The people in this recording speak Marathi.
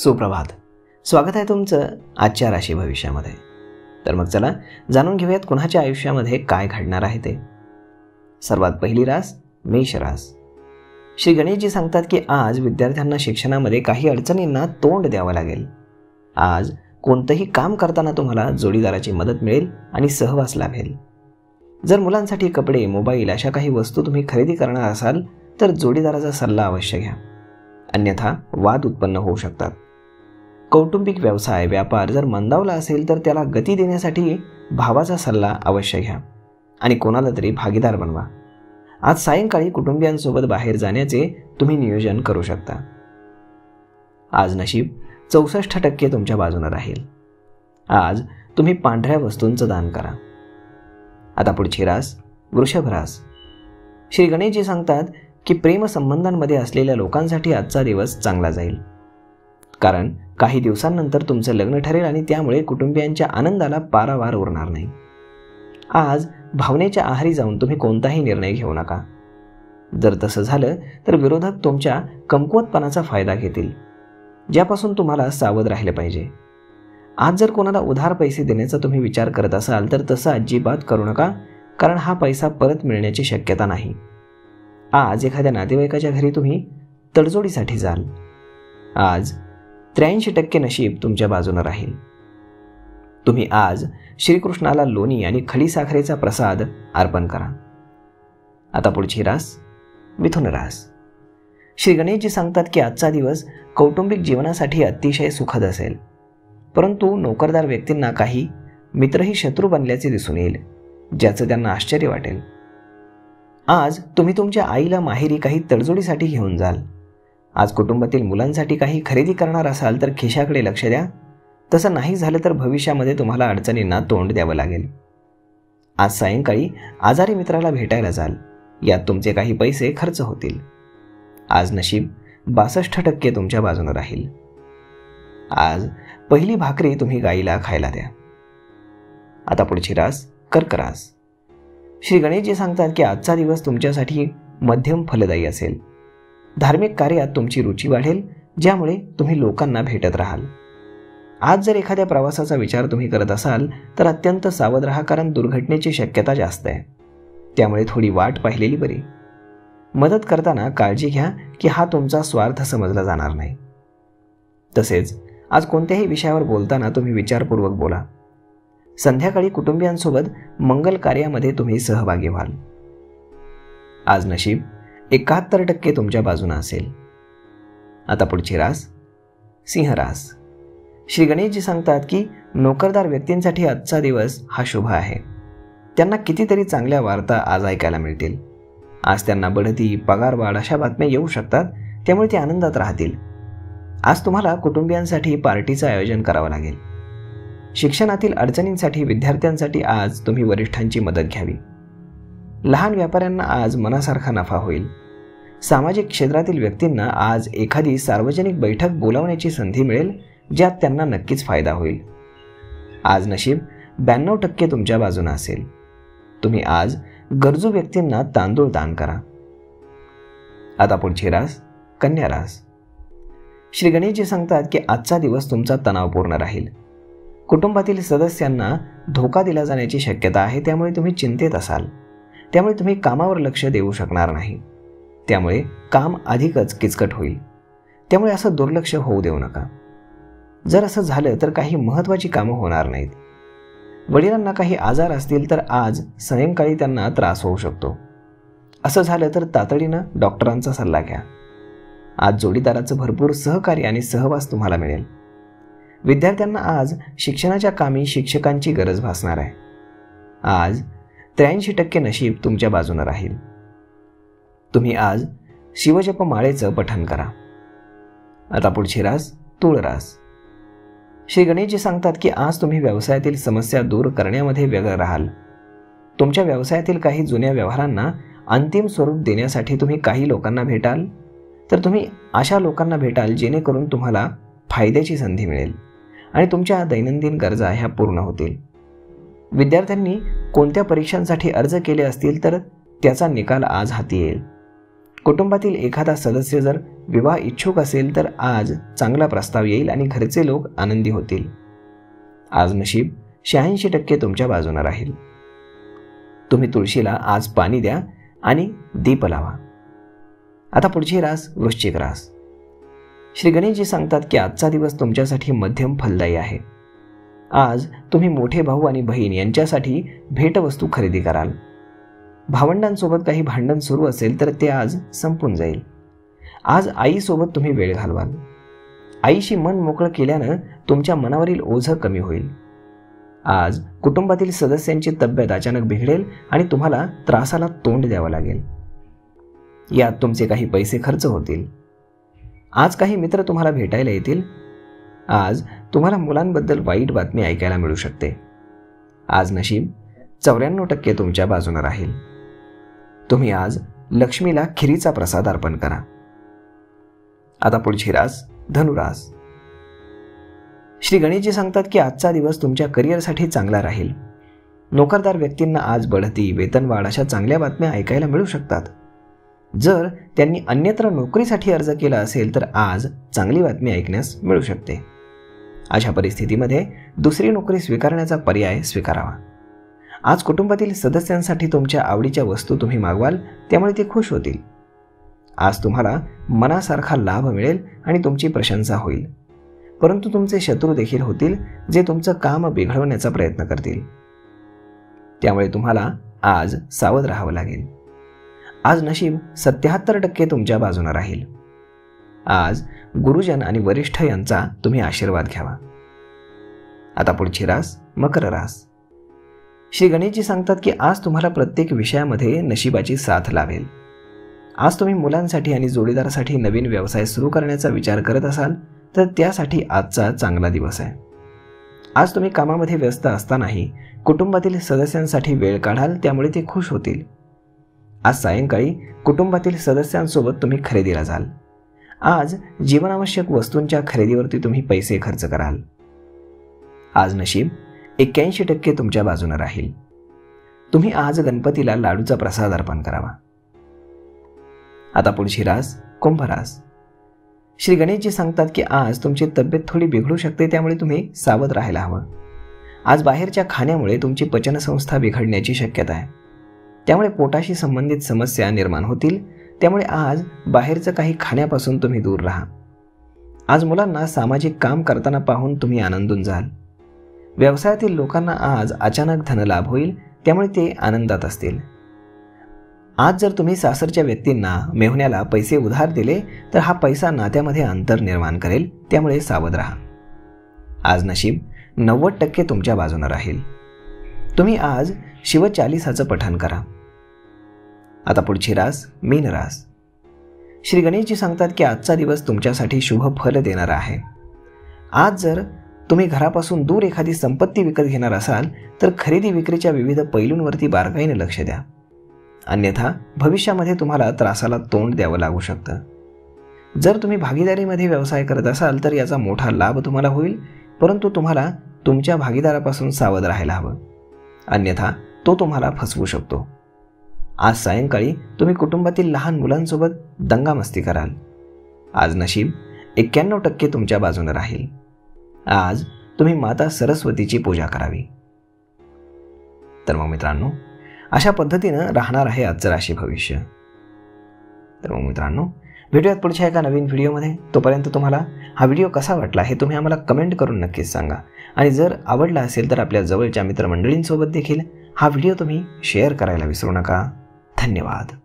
सुप्रभात. स्वागत आहे तुमचं आजच्या राशी भविष्यामध्ये. तर मग चला जाणून घेऊयात कुणाच्या आयुष्यामध्ये काय घडणार आहे ते. सर्वात पहिली रास मेष रास. श्री गणेशजी सांगतात की आज विद्यार्थ्यांना शिक्षणामध्ये काही अडचणींना तोंड द्यावं लागेल. आज कोणतंही काम करताना तुम्हाला जोडीदाराची मदत मिळेल आणि सहवास लाभेल. जर मुलांसाठी कपडे, मोबाईल अशा काही वस्तू तुम्ही खरेदी करणार असाल तर जोडीदाराचा सल्ला अवश्य घ्या, अन्यथा वाद उत्पन्न होऊ शकतात. कौटुंबिक व्यवसाय, व्यापार जर मंदावला असेल तर त्याला गती देण्यासाठी भावाचा सल्ला अवश्य घ्या आणि कोणाला तरी भागीदार बनवा. आज सायंकाळी कुटुंबियांसोबत बाहेर जाण्याचे तुम्ही नियोजन करू शकता. आज नशीब 64% तुमच्या बाजूने राहील. आज तुम्ही पांढऱ्या वस्तूंचं दान करा. आता पुढची रास वृषभ रास. श्री गणेशजी सांगतात की प्रेमसंबंधांमध्ये असलेल्या लोकांसाठी आजचा दिवस चांगला जाईल, कारण काही दिवसांनंतर तुमचं लग्न ठरेल आणि त्यामुळे कुटुंबियांच्या आनंदाला पारावार उरणार नाही. आज भावनेच्या आहारी जाऊन तुम्ही कोणताही निर्णय घेऊ नका. जर तसं झालं तर विरोधक तुमच्या कमकुवतपणाचा फायदा घेतील, ज्यापासून तुम्हाला सावध राहिलं पाहिजे. आज जर कोणाला उधार पैसे देण्याचा तुम्ही विचार करत असाल तर तसं अजिबात करू नका, कारण हा पैसा परत मिळण्याची शक्यता नाही. आज एखाद्या नातेवाईकाच्या घरी तुम्ही तडजोडीसाठी जाल. आज 83% नशीब तुमच्या बाजूने राहील. तुम्ही आज श्रीकृष्णाला लोणी आणि खडीसाखरेचा प्रसाद अर्पण करा. आता पुढची रास मिथुन रास. श्री गणेशजी सांगतात की आजचा दिवस कौटुंबिक जीवनासाठी अतिशय सुखद असेल, परंतु नोकरदार व्यक्तींना काही मित्रही शत्रू बनल्याचे दिसून येईल, ज्याचं त्यांना आश्चर्य वाटेल. आज तुम्ही तुमच्या आईला माहेरी काही तडजोडीसाठी घेऊन जाल. आज कुटुंबातील मुलांसाठी काही खरेदी करणार असाल तर खिशाकडे लक्ष द्या. तसं नाही झालं तर भविष्यामध्ये तुम्हाला अडचणींना तोंड द्यावं लागेल. आज सायंकाळी आजारी मित्राला भेटायला जाल. यात तुमचे काही पैसे खर्च होतील. आज नशीब 62% तुमच्या बाजूने राहील. आज पहिली भाकरी तुम्ही गाईला खायला द्या. आता पुढची रास कर्क रास. श्री गणेशजी सांगतात की आजचा दिवस तुमच्यासाठी मध्यम फलदायी असेल. धार्मिक कार्यात तुमची रुची वाढेल, ज्यामुळे तुम्ही लोकांना भेटत राहाल. आज जर एखाद्या प्रवासाचा विचार तुम्ही करत असाल तर अत्यंत सावध राहा, कारण दुर्घटनेची शक्यता जास्त आहे. त्यामुळे थोडी वाट पाहिलेली बरी. मदत करताना काळजी घ्या की हा तुमचा स्वार्थ समजला जाणार नाही. तसेच आज कोणत्याही विषयावर बोलताना तुम्ही विचारपूर्वक बोला. संध्याकाळी कुटुंबियांसोबत मंगल कार्यामध्ये तुम्ही सहभागी व्हाल. आज नशीब 71% तुमच्या बाजूने असेल. आता पुढची रास सिंह रास. श्री गणेशजी सांगतात की नोकरदार व्यक्तींसाठी आजचा दिवस हा शुभ आहे. त्यांना कितीतरी चांगल्या वार्ता आज ऐकायला मिळतील. आज त्यांना बढती, पगारवाढ अशा बातम्या येऊ शकतात, त्यामुळे ते आनंदात राहतील. आज तुम्हाला कुटुंबियांसाठी पार्टीचं आयोजन करावं लागेल. शिक्षणातील अडचणींसाठी विद्यार्थ्यांसाठी आज तुम्ही वरिष्ठांची मदत घ्यावी. लहान व्यापाऱ्यांना आज मनासारखा नफा होईल. सामाजिक क्षेत्रातील व्यक्तींना आज एखादी सार्वजनिक बैठक बोलावण्याची संधी मिळेल, ज्यात त्यांना नक्कीच फायदा होईल. आज नशीब 92% तुमच्या बाजूने असेल. तुम्ही आज गरजू व्यक्तींना तांदूळ दान करा. आता पुढची रास कन्या रास. श्री गणेशजी सांगतात की आजचा दिवस तुमचा तणावपूर्ण राहील. कुटुंबातील सदस्यांना धोका दिला जाण्याची शक्यता आहे, त्यामुळे तुम्ही चिंतेत असाल. त्यामुळे तुम्ही कामावर लक्ष देऊ शकणार नाही. त्यामुळे काम अधिकच किचकट होईल. त्यामुळे असं दुर्लक्ष होऊ देऊ नका. जर असं झालं तर काही महत्त्वाची कामं होणार नाहीत. वडिलांना काही आजार असतील तर आज सायंकाळी त्यांना त्रास होऊ शकतो. असं झालं तर तातडीनं डॉक्टरांचा सल्ला घ्या. आज जोडीदाराचं भरपूर सहकार्य आणि सहवास तुम्हाला मिळेल. विद्यार्थ्यांना आज शिक्षणाच्या कामी शिक्षकांची गरज भासणार आहे. आज 83% नशीब तुमच्या बाजूने राहील. तुम्ही आज शिवजपमाळेचं पठण करा. आता पुढची रास तुळ रास. श्री गणेशजी सांगतात की आज तुम्ही व्यवसायातील समस्या दूर करण्यामध्ये व्यग्र राहाल. तुमच्या व्यवसायातील काही जुन्या व्यवहारांना अंतिम स्वरूप देण्यासाठी तुम्ही काही लोकांना भेटाल, तर तुम्ही अशा लोकांना भेटाल जेणेकरून तुम्हाला फायद्याची संधी मिळेल आणि तुमच्या दैनंदिन गरजा ह्या पूर्ण होतील. विद्यार्थ्यांनी कोणत्या परीक्षांसाठी अर्ज केले असतील तर त्याचा निकाल आज हाती येईल. कुटुंबातील एखादा सदस्य जर विवाह इच्छुक असेल तर आज चांगला प्रस्ताव येईल आणि घरचे लोक आनंदी होतील. आज नशीब 86% तुमच्या बाजूने राहील. तुम्ही तुळशीला आज पाणी द्या आणि दीप लावा. आता पुढची रास वृश्चिक रास. श्री गणेशजी सांगतात की आजचा दिवस तुमच्यासाठी मध्यम फलदायी आहे. आज तुम्ही मोठे भाऊ आणि बहीण यांच्यासाठी भेटवस्तू खरेदी कराल. भावंडांसोबत काही भांडण सुरू असेल तर ते आज संपून जाईल. आज आईसोबत तुम्ही वेळ घालवाल. आईशी मन मोकळं केल्यानं तुमच्या मनावरील ओझं कमी होईल. आज कुटुंबातील सदस्यांची तब्येत अचानक बिघडेल आणि तुम्हाला त्रासाला तोंड द्यावं लागेल. यात तुमचे काही पैसे खर्च होतील. आज काही मित्र तुम्हाला भेटायला येतील. आज तुम्हाला मुलांबद्दल वाईट बातमी ऐकायला मिळू शकते. आज नशीब 94% तुमच्या बाजूने राहील. तुम्ही आज लक्ष्मीला खिरीचा प्रसाद अर्पण करा. आता पुढची रास धनुरास. श्री गणेशजी सांगतात की आजचा दिवस तुमच्या करिअरसाठी चांगला राहील. नोकरदार व्यक्तींना आज बढती, वेतनवाढ अशा चांगल्या बातम्या ऐकायला मिळू शकतात. जर त्यांनी अन्यत्र नोकरीसाठी अर्ज केला असेल तर आज चांगली बातमी ऐकण्यास मिळू शकते. अशा परिस्थितीमध्ये दुसरी नोकरी स्वीकारण्याचा पर्याय स्वीकारावा. आज कुटुंबातील सदस्यांसाठी तुमच्या आवडीच्या वस्तू तुम्ही मागवाल, त्यामुळे ते खुश होतील. आज तुम्हाला मनासारखा लाभ मिळेल आणि तुमची प्रशंसा होईल. परंतु तुमचे शत्रू देखील होतील जे तुमचं काम बिघडवण्याचा प्रयत्न करतील. त्यामुळे तुम्हाला आज सावध राहावं लागेल. आज नशीब 77% तुमच्या बाजूने राहील. आज गुरुजन आणि वरिष्ठ यांचा तुम्ही आशीर्वाद घ्यावा. आता पुढची रास मकर रास. श्री गणेशजी सांगतात की आज तुम्हाला प्रत्येक विषयामध्ये नशिबाची साथ लाभेल. आज तुम्ही मुलांसाठी आणि जोडीदारासाठी नवीन व्यवसाय सुरू करण्याचा विचार करत असाल तर त्यासाठी आजचा चांगला दिवस आहे. आज तुम्ही कामामध्ये व्यस्त असतानाही कुटुंबातील सदस्यांसाठी वेळ काढाल, त्यामुळे ते खुश होतील. आज सायंकाळी कुटुंबातील सदस्यांसोबत तुम्ही खरेदीला जाल. आज जीवनावश्यक वस्तूंच्या खरेदीवरती तुम्ही पैसे खर्च कराल. आज नशीब 81% तुमच्या बाजूने राहील. तुम्ही आज गणपतीला लाडूचा प्रसाद अर्पण करावा. आता पुढची रास कुंभ रास. श्री गणेशजी सांगतात की आज तुमची तब्येत थोडी बिघडू शकते, त्यामुळे तुम्ही सावध राहायला हवं. आज बाहेरच्या खाण्यामुळे तुमची पचनसंस्था बिघडण्याची शक्यता आहे. त्यामुळे पोटाशी संबंधित समस्या निर्माण होतील. त्यामुळे आज बाहेरचं काही खाण्यापासून तुम्ही दूर राहा. आज मुलांना सामाजिक काम करताना पाहून तुम्ही आनंदून जाल. व्यवसायातील लोकांना आज अचानक धनलाभ होईल, त्यामुळे ते आनंदात असतील. आज जर तुम्ही सासरच्या व्यक्तींना मेहुण्याला पैसे उधार दिले तर हा पैसा नात्यामध्ये अंतर निर्माण करेल, त्यामुळे सावध राहा. आज नशीब 90% तुमच्या बाजूने राहील. तुम्ही आज शिवचालीसाचं पठण करा. आता पुढची रास मीन रास. श्री गणेशजी सांगतात की आजचा दिवस तुमच्यासाठी शुभ फल देणारा आहे. आज जर तुम्ही घरापासून दूर एखादी संपत्ती विकत घेणार असाल तर खरेदी विक्रीच्या विविध पैलूंवरती बारकाईने लक्ष द्या. अन्यथा भविष्यामध्ये तुम्हाला त्रासाला तोंड द्यावं लागू शकतं. जर तुम्ही भागीदारीमध्ये व्यवसाय करत असाल तर याचा मोठा लाभ तुम्हाला होईल, परंतु तुम्हाला तुमच्या भागीदारापासून सावध राहायला हवं. अन्यथा तो तुम्हाला फसवू शकतो. आज सायंकाळी तुम्ही कुटुंबातील लहान मुलांसोबत दंगामस्ती कराल. आज नशीब 91% तुमच्या बाजूने राहील. आज तुम्ही माता सरस्वतीची पूजा करावी. तर मग मित्रांनो, अशा पद्धतीनं राहणार आहे आजचं राशी भविष्य. तर मग मित्रांनो, भेटूयात पुढच्या एका नवीन व्हिडिओमध्ये. तोपर्यंत तुम्हाला हा व्हिडिओ कसा वाटला हे तुम्ही आम्हाला कमेंट करून नक्कीच सांगा. आणि जर आवडला असेल तर आपल्या जवळच्या मित्रमंडळींसोबत देखील हा व्हिडिओ तुम्ही शेअर करायला विसरू नका. धन्यवाद.